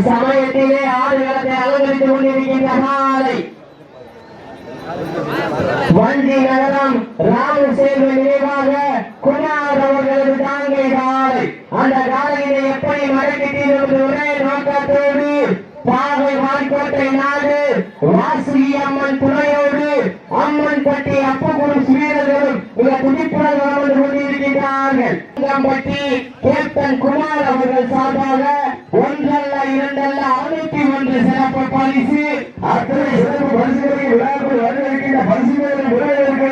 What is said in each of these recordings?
சமயத்திலே ஆடுகளத்தை அலங்கரித்துக் கொண்டிருக்கின்ற காலை வஞ்சி நகரம் ராமசேகர் நினைவாக குமார் அவர்களது தாங்கை காலை. அந்த காலையினை எப்படி மடக்கிட்டு ஒரே நோக்கத்தோடு பாவை வாய்க்கோட்டை நாடு வாசுகி அம்மன் துணையோடு அம்மன் பட்டி அப்பகுரு வீரர்களும் மிக துடிப்புடன் வந்து கொண்டிருக்கின்றார்கள். கேப்டன் குமார் அவர்கள் சார்பாக ஒன்றல்ல இரண்டல்ல 601 சிறப்பு பரிசு. அத்தனை சிறப்பு பரிசுகளை விழாக்கள் வரவேற்கின்ற பரிசுகளை முறையிற்கு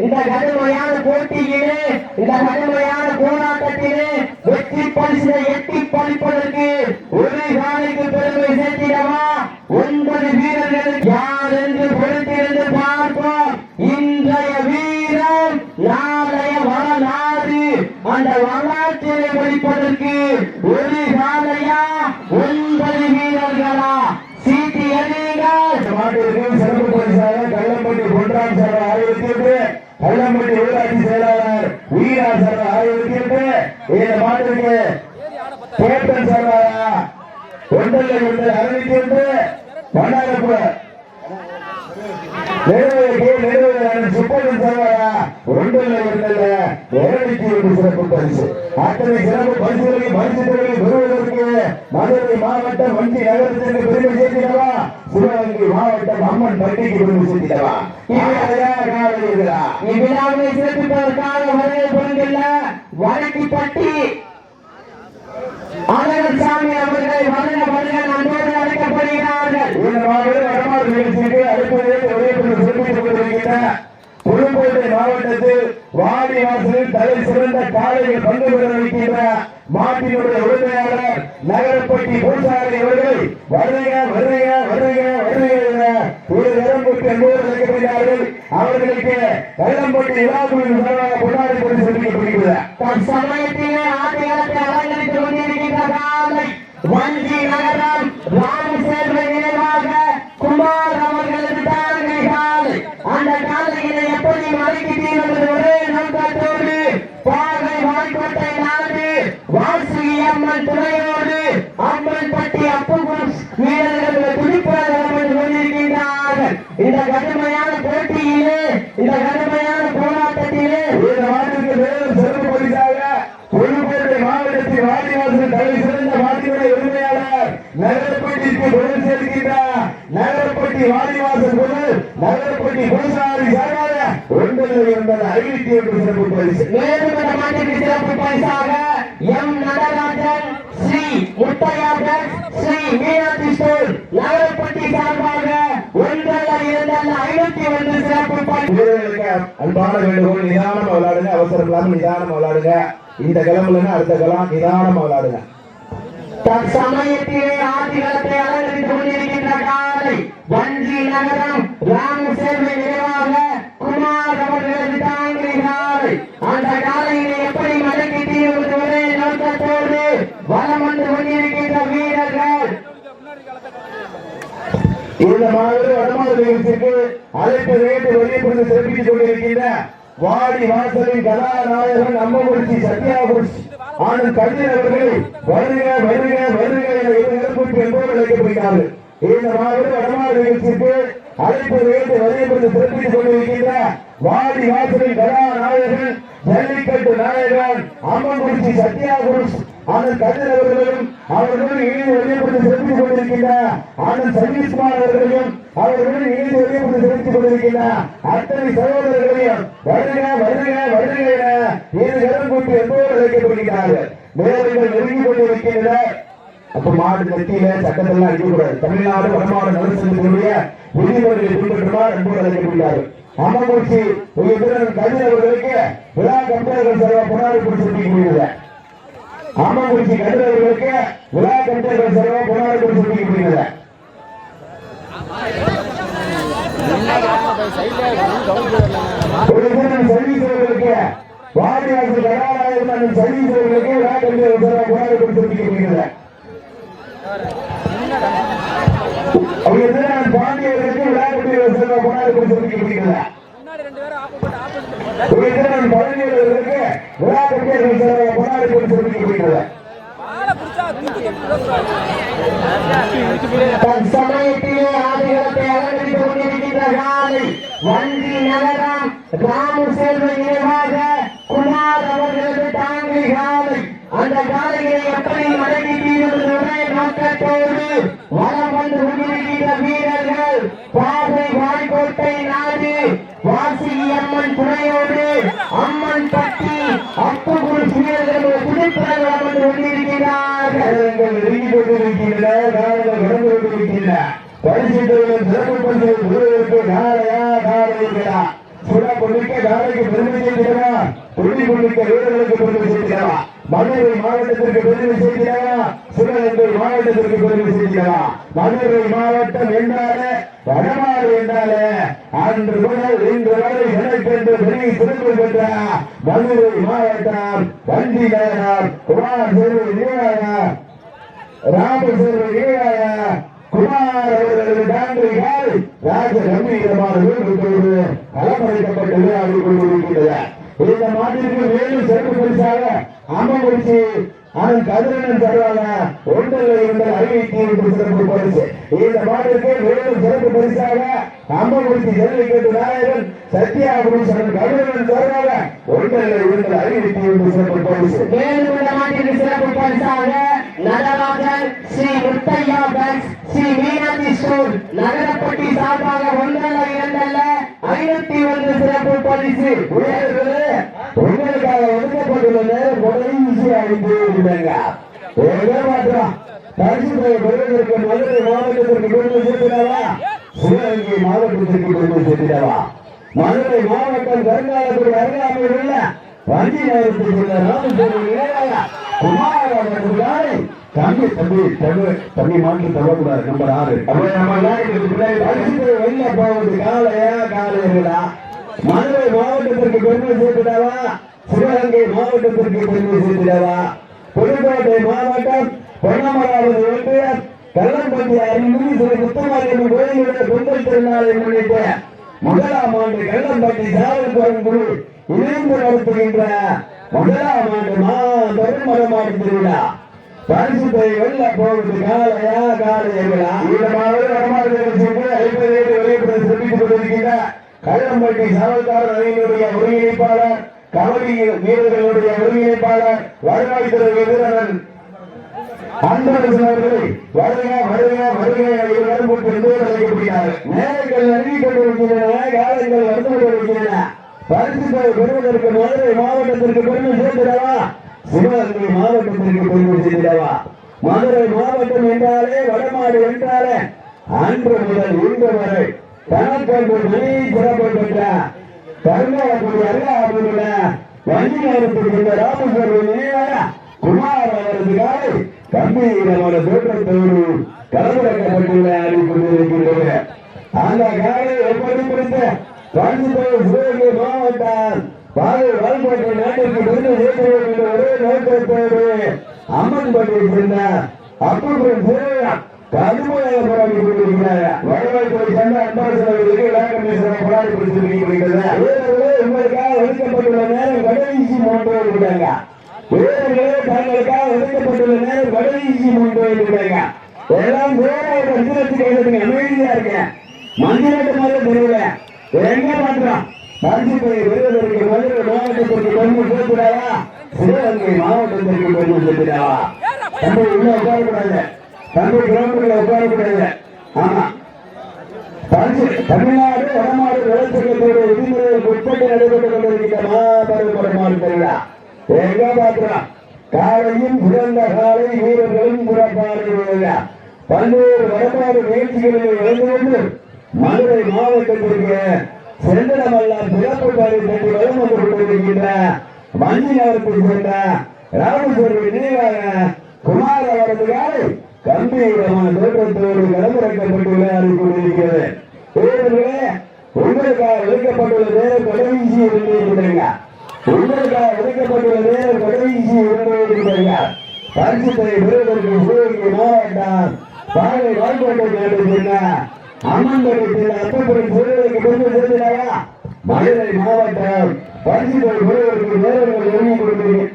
இந்த கடுமையான போட்டியிலே இந்த கடுமையான போராட்டத்திலே வெற்றி பரிசை எட்டி பறிப்பதற்கு ஒரு காலைக்கு பெருமை சேர்த்திடவா 9 வீரர்களுக்கு யார் என்று பொறுத்திருந்து பார்ப்போம். இன்றைய வீரர் நாளைய வரலாறு. அந்த வரலாற்றினை படிப்பதற்கு ஒரு காலையா 9 வீரர்களா? சீட்டி எறியுங்கள். சிறப்பு பரிசாக கள்ளம்பட்டி பொன்ராம் சார் ஆய்வுக்கு கள்ளம்பட்டி ஊராட்சி செயலாளர் வீரா சார் ஆய்வுக்கு இந்த மாட்டிற்கு கேப்டன் சார்பாரா ஒன்றல்ல ஒன்று அறிவித்து வண்ணாரப்பு சுப்பன் சார்பாரா ஒன்றல்ல ஒன்றல்ல 201 சிறப்பு பரிசு. அத்தனை சிறப்பு பரிசுகளை பரிசுகளை பெறுவதற்கு மதுரை மாவட்டம் வஞ்சி நகரத்திற்கு பெருமை சேர்த்திடவா, சிவகங்கை மாவட்டம் அம்மன் பட்டிக்கு பெருமை சேர்த்திடவா? இவ்விழாவை சிறப்பிப்பதற்காக வருகை புரிந்துள்ள வடக்கிப்பட்டி அழகசாமி அவர்களை வருக வருக நன்கோடு அழைக்கப்படுகிறார்கள். இந்த வடமாறு நிகழ்ச்சிக்கு புதுக்கோட்டை மாவட்டத்தில் வாடிவாசலில் தலை சிறந்த காலையில் பங்கு பெற வைக்கின்ற மாட்டினுடைய உரிமையாளர் நகரப்பட்டி பூசாரி அவர்களை வருக வருக வருக வருக ஒரு நேரம் கொண்டு என்போடு அழைக்கப்படுகிறார்கள். அவர்களுக்கு கள்ளம்பட்டி விழாக்குழுவின் சார்பாக கொண்டாடி கொண்டு செலுத்தப்படுகிறது. சமயத்திலே ஆட்டையாளத்தை அலங்கரித்துக் கொண்டிருக்கின்ற காலை வஞ்சி நகரம் ராமசேகர் நினைவாக குமார் அவர்களது தாங்கை காலை. அந்த காலையினை எப்படி மறைக்கிட்டீர்கள் ஒரே நோக்கத்தோடு பாகை வாய்க்கோட்டை நாடு வாசுகி அம்மன் துணையோடு அம்மன் பட்டி அப்பகுரு வீரர்கள் துடிப்புடன் கொண்டிருக்கின்றார்கள். இந்த கடுமையான போட்டியிலே இந்த கடுமையான போராட்டத்திலே இந்த நாட்டுக்கு மேலும் சிறப்பு பரிசாக புதுக்கோட்டை மாவட்டத்தில் வாடிவாசல் தலை சிறந்த மாட்டினுடைய உரிமையாளர் நகரப்பட்டிக்கு பொருள் சேர்க்கின்றார். நகரப்பட்டி வாடிவாசல் பொருள் நகரப்பட்டி பூசாரி சார்பாக 951 சிறப்பு பரிசு. மேலும் இந்த மாட்டிற்கு சிறப்பு பரிசாக எம் நடராஜன் ஸ்ரீ முத்தையாபன் ஸ்ரீ மீனாட்சி ஸ்டோர் நகரப்பட்டி சார்பாக 501 சிறப்பு பரிசு. அன்பான வேண்டுகோள், நிதானம் விளையாடுங்க, அவசரம் இல்லாமல் நிதானம் விளையாடுங்க. இந்த கிளம்புலன்னா அடுத்த கிளம் நிதானம் விளையாடுங்க. தற்சமயத்திலே ஆதிகளத்தை அலங்கரித்துக் கொண்டிருக்கின்ற காலை வஞ்சி நகரம் ராமசேகர் நினைவாக குமார் அவர்களது தாங்கை காலை. அந்த காலையினை எப்படி மடக்கிட்டீர்கள் ஒரே நோக்கத்தோடு வலம் வந்து கொண்டிருக்கின்ற வீரர்கள் இந்த மாதிரி வடமாறு நிகழ்ச்சிக்கு அழைப்பு நேற்று வெளியே சிறப்பித்துக் கொண்டிருக்கின்ற வாடி வாசலின் கதாநாயகன் அம்மகுறிச்சி சத்யாகுறிச்சி ஆனந்த் கண்ணீர் அவர்களை வருக வருக வருக என இருநூற்றி என்போடு அழைக்கப்படுகிறார்கள். இந்த மாதிரி வடமாறு நிகழ்ச்சிக்கு அழைப்பு நேற்று வெளியே சிறப்பித்துக் கொண்டிருக்கின்ற வாடி வாசலின் கதாநாயகன் ஜல்லிக்கட்டு நாயகன் அம்மகுறிச்சி சத்யாகுறிச்சி ஆனந்த் கண்ணீர் அவர்களும் அவர்களுடன் இணைந்து வெளியே சிறப்பித்துக் கொண்டிருக்கின்ற ஆனந்த் சதீஷ்குமார் அவர்களையும் அவர்களுடன் இணைந்து வெளியே சிறப்பித்துக் கொண்டிருக்கின்ற அத்தனை சகோதரர்களையும் வருக வருக வருக என இருகரம் கூட்டி என்போடு அழைக்கப்படுகிறார்கள். மேலர்கள் நெருங்கிக் கொண்டிருக்கின்ற அப்ப மாடு நெத்தியில சட்டத்தெல்லாம் அடிக்கக்கூடாது. தமிழ்நாடு வடமாடு நலசங்கத்தினுடைய விதிமுறைகளை பின்பற்றுமாறு என்போடு அழைக்கப்படுகிறார்கள். அம்மங்குறிச்சி கவிஞர் அவர்களுக்கு விழா கம்பெனிகள் செலவா புனாரி கொடுத்து அம்மங்குறிச்சி கதிரவர்களுக்கு விழா கம்பெனிகள் செலவா புனாரி கொடுத்து சர்வீசர்களுக்கு வாடிவாசல் கதாநாயகன் சர்வீசர்களுக்கு விழா கம்பெனிகள் செலவா புனாரி கொடுத்து பாண்டியர்களுக்கு விழா கம்பெனிகள் செலவா புனாரி கொடுத்து பழனியர்களுக்கு விழா கட்டியர்கள் சார்பாக பொன்னாடை போட்டு சிறப்பிக்கப்படுகிறது. தற்சமயத்திலே ஆதிகளத்தை அலங்கரித்துக் கொண்டிருக்கின்ற காலை வண்டி நகரம் ராமு செல்வ நினைவாக குமார் அவர்களது தாங்கி காலை. அந்த காலையை எப்படி மடங்கி தீர்வு ஒரே நோக்கத்தோடு வளம் வந்து கொண்டிருக்கின்ற வீரர்கள் பாதை வாய்க்கோட்டை நாடு வாசி அம்மன் துணையோடு அம்மன் பட்டி அப்புகுரு வீரர்கள் புதுப்பட வந்து கொண்டிருக்கிறார்கள். நெருங்கி கொண்டிருக்கின்றன, காலங்கள் கடந்து கொண்டிருக்கின்றன. பரிசுத்தவர்கள் சிறப்பு பரிசு காலையா காலையா சுட கொண்டிருக்க காலைக்கு பெருமை செய்கிறவா, கொள்ளி கொண்டிருக்க வீரர்களுக்கு பெருமை செய்கிறவா, மதுரை மாவட்டத்திற்கு பெருமை செய்கிறவா, சிவகங்கை மாவட்டத்திற்கு பெருமை செய்கிறவா. மதுரை மாவட்டம் என்றாலே வடமாறு என்றாலே அன்று முதல் இன்று வரை எனக்கென்று பெரிய சிறப்பு பெற்ற மதுரை மாவட்டம் வண்டி நகரம் குமார் செல்வ ராமசேர குமார் அவர்களது தாண்டிகள் ராஜ கம்பீரமான வீரர்களோடு களமடைக்கப்பட்ட விளையாடி கொண்டிருக்கின்றன. இந்த மாட்டிற்கு மேலும் சிறப்பு பரிசாக அம்மகுறிச்சி அதன் கதிரனன் தருவாங்க ஒன்றில் இருந்த அறிவித்தி சிறப்பு பரிசு. இந்த மாட்டிற்கு மேலும் சிறப்பு பரிசாக அம்மகுறிச்சி ஜல்லிக்கட்டு நாயகன் சத்யாபுரீஸ்வரன் கதிரனன் தருவாங்க ஒன்றில் இருந்த அறிவித்தி சிறப்பு பரிசு. மேலும் இந்த மாட்டிற்கு சிறப்பு பரிசாக நடராஜன் ஸ்ரீ முத்தையா பேங்க்ஸ் ஸ்ரீ மீனாட்சி ஸ்டோர் நகரப்பட்டி சார்பாக ஒன்றல்ல இரண்டல்ல 51 சிறப்பு பரிசு. உங்களுக்காக ஒதுக்கப்பட்டுள்ள நேரம் கடைசி அழைப்பு இருந்தாங்க. பெறுவதற்கு மதுரை மாவட்டத்திற்கு பெருமை சேர்த்திடவா, சிவகங்கை மாவட்டத்திற்கு பெருமை சேர்த்திடவா. மதுரை மாவட்டம் கருங்காலத்தில் அருகாமையில் உள்ள வண்டி நகரத்தில் உள்ள ராமேஸ்வரம் குமார் அவர்கள் தம்பி தம்பி தம்பி மாற்றி தவக்கூடாது. நம்பர் 6 வெளில போவது காலையா காலையா. மதுரை மாவட்டத்திற்கு பெருமை சேர்த்துடவா, சிவகங்கை மாவட்டத்திற்கு பெருமை சேர்த்துடவா. புதுக்கோட்டை மாவட்டம் பொன்னமராவதி ஒன்றியம் கல்லம்பட்டி அருள்மிகு ஸ்ரீ முத்துமாரியம்மன் கோயிலுடைய பொங்கல் திருநாளை முன்னிட்டு முதலாம் ஆண்டு கல்லம்பட்டி சாவல்புரம் குழு இணைந்து நடத்துகின்ற முதலாம் ஆண்டு மாபெரும் மரமாடு திருவிழா பரிசுத்தை வெல்ல போவது காலையா காலையா. இந்த வடமாடு சென்று 50 வெளியிட்டு சிறப்பித்துக் கொண்டிருக்கின்ற கல்லம்பட்டி சாவல்காரர் அணியினுடைய ஒருங்கிணைப்பாளர், கபடி வீரர்களுடைய ஒருங்கிணைப்பாளர், வருவாய்த்துறை வீரர்கள் அன்பரசன் வருக வருக வருக இருவரும் அழைக்கப்படுகிறார்கள். நேரங்கள் நெருங்கிக் கொண்டிருக்கின்றன, காலங்கள் வந்து கொண்டிருக்கின்றன. பரிசுத்தை பெறுவதற்கு மதுரை மாவட்டத்திற்கு பெருமை சேர்த்திடவா, சிவகங்கை மாவட்டத்திற்கு பெருமை சேர்த்திடவா. மதுரை மாவட்டம் என்றாலே வடமாடு என்றாலே அன்று முதல் இன்று வரை தனக்கொன்று தனி சிறப்பு பெற்ற கருங்காலக்குடி அருகாமையுள்ள வண்டி நகரத்திற்கு ராமேஸ்வரம் நினைவாக குமார் அவரது காலை கம்பீரமான தோற்றத்தோடு கலந்துரைக்கப்பட்டுள்ள கொண்டிருக்கின்றது. அந்த காலை எப்படி பிடித்த சிவகங்கை மாவட்டம் வாழ்க்கை நாட்டிற்கு பெருமை சேர்க்க ஒரே நோக்கத்தோடு அம்மன் பட்டியை சேர்ந்த அப்புறம் சேவையான் கடுமையாக போராடி கொண்டிருக்கிறார். வருவாய்த்துறை சேர்ந்த அன்பரசர்களுக்கு போராடி கொடுத்திருக்கிறது. உங்களுக்காக ஒதுக்கப்பட்டுள்ள நேரம் கடைசி 3 இருக்கிறாங்க. வீரர்களே தங்களுக்காக ஒதுக்கப்பட்டுள்ள நேரம் கடைசி 3 இருக்கிறாங்க. எல்லாம் வேற மந்திரத்துக்கு அமைதியா இருக்கேன். மந்திரத்து மாதிரி தெரியல எங்க மாத்திரம் பரிசுத்தை பெறுவதற்கு மதுரை மாவட்டத்திற்கு பெருமை சேர்க்கிறாரா, சிவகங்கை மாவட்டத்திற்கு பெருமை சேர்க்கிறாரா. தம்பி உள்ள உட்காரக்கூடாது, தம்பி கிராமத்தில் உட்காரக்கூடாது. ஆமா, தமிழ்நாடு வடமாடு வளர்ச்சியத்தோடு விதிமுறைகளுக்கு உட்பட்டு நடைபெற்றுக் கொண்டிருக்கின்ற மாபெரும் வடமாடு திருவிழா எங்க பாத்திரம். காலையும் சிறந்த காலை வீரர்களும் சிறப்பான பல்வேறு வடமாடு நிகழ்ச்சிகளில் இழந்து கொண்டு மதுரை மாவட்டத்திற்கு சென்றடமெல்லாம் சிறப்பு பணி சென்று வளம் வந்து கொண்டிருக்கின்ற வண்டி நகரத்தை சேர்ந்த ராமேஸ்வரம் நினைவாக குமார் அவரது காலை கம்பீரமான தோற்றத்தோடு களமிறக்கப்பட்டு விளையாடி கொண்டிருக்கிறது. உங்களுக்காக ஒதுக்கப்பட்டுள்ள நேரம் கடைசி இருக்கிறீங்க. உங்களுக்காக ஒதுக்கப்பட்டுள்ள நேரம் கடைசி இருக்கிறீங்க. பரிசுத்தை பெறுவதற்கு சிவகங்கை மாவட்டம் பாலை வாழ்க்கோட்டை நாட்டை சேர்ந்த அம்மன் பட்டி அப்பப்புறம் சிறுவர்களுக்கு பெருமை சேர்க்கிறாரா, மதுரை மாவட்டம் பரிசு பெறுவதற்கு நேரங்கள் எழுதி கொடுக்கிறேன்.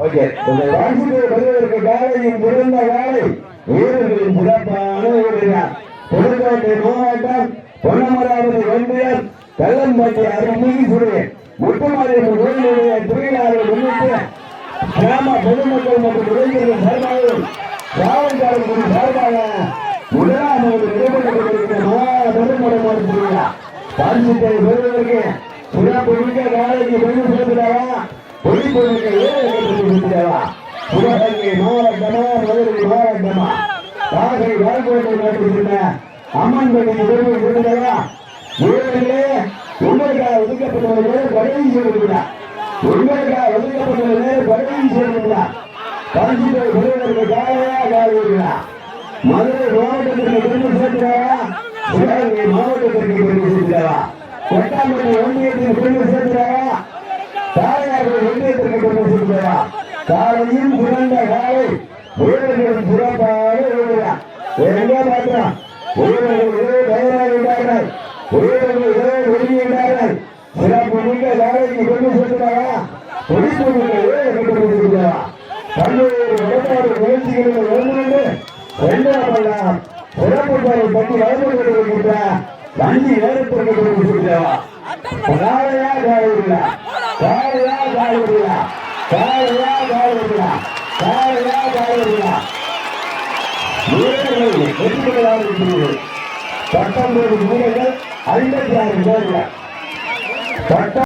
ஓகே, பரிசு பெறுவதற்கு காலையும் சிறந்த காலை வீரர்களின் சிறப்பான வீரர்கள் புதுக்கோட்டை மாவட்டம் பொன்னமராவதி ஒன்றியம் கல்லம்பட்டி அருள்மிகு சுடைய முத்துமாரியம்மன் கோயிலுடைய திருவிழாவை முன்னிட்டு கிராம பொதுமக்கள் மற்றும் இளைஞர்கள் சார்பாகவும் காவல்காரர்கள் சார்பாக முதலாவது நடைபெற்றுக் கொண்டிருக்கிற மாபெருமடமான திருவிழா பரிசுத்தை பெறுவதற்கு சிறப்பு மிக்க காலைக்கு பெண்ணு செலுத்துகிறாரா பொதுப்பொருளுக்கு செலுத்துகிறாரா சிவகங்கை மாவட்டமா மதுரை மாவட்டமா காகை வாழ்க்கோட்டை நாட்டில் அம்மன் பள்ளி உதவி செலுத்துகிறாரா வீரர்களே உங்களுக்காக ஒதுக்கப்பட்ட நேரம் பதவி செய்கிறார் உங்களுக்காக ஒதுக்கப்பட்ட நேரம் பதவி செய்கிறார் பரிசுத்தை பெறுவதற்கு காலையா காலையா மதுரை மாவட்டத்திற்கு பெருமை சேர்க்கிறாரா சிவகங்கை மாவட்டத்திற்கு பெருமை சேர்க்கிறாரா கொட்டாம்பட்டி ஒன்றியத்திற்கு பெருமை சேர்க்கிறாரா தாயார்கள் ஒன்றியத்திற்கு பெருமை சேர்க்கிறாரா காலையும் சிறந்த காலை வீரர்களும் சிறப்பாக வீரர்களா எங்கே பார்க்கிறோம் வீரர்கள் தயாராகின்றார்கள் வீரர்கள் வெளியிட்டார்கள் சிறப்பு மிக்க காலைக்கு பெருமை சேர்க்கிறாரா பொடிப்பொருட்களை கண்டுபிடித்திருக்கிறாரா பல்வேறு வடபாடு நிகழ்ச்சிகளில் ஒன்றிரண்டு வெள்ளப்பள்ளம் சிறப்பு பாடல் பற்றி வழங்கப்பட்டிருக்கின்ற வண்டி நேரத்திற்கு கொடுத்திருக்கிறாரா காலையா காலையா காலையா காலையா காலையா காலையா காலையா காலையா வீரர்கள் வெற்றிகளாக இருக்கிறது 19 வீரர்கள் 56 பேர்கள்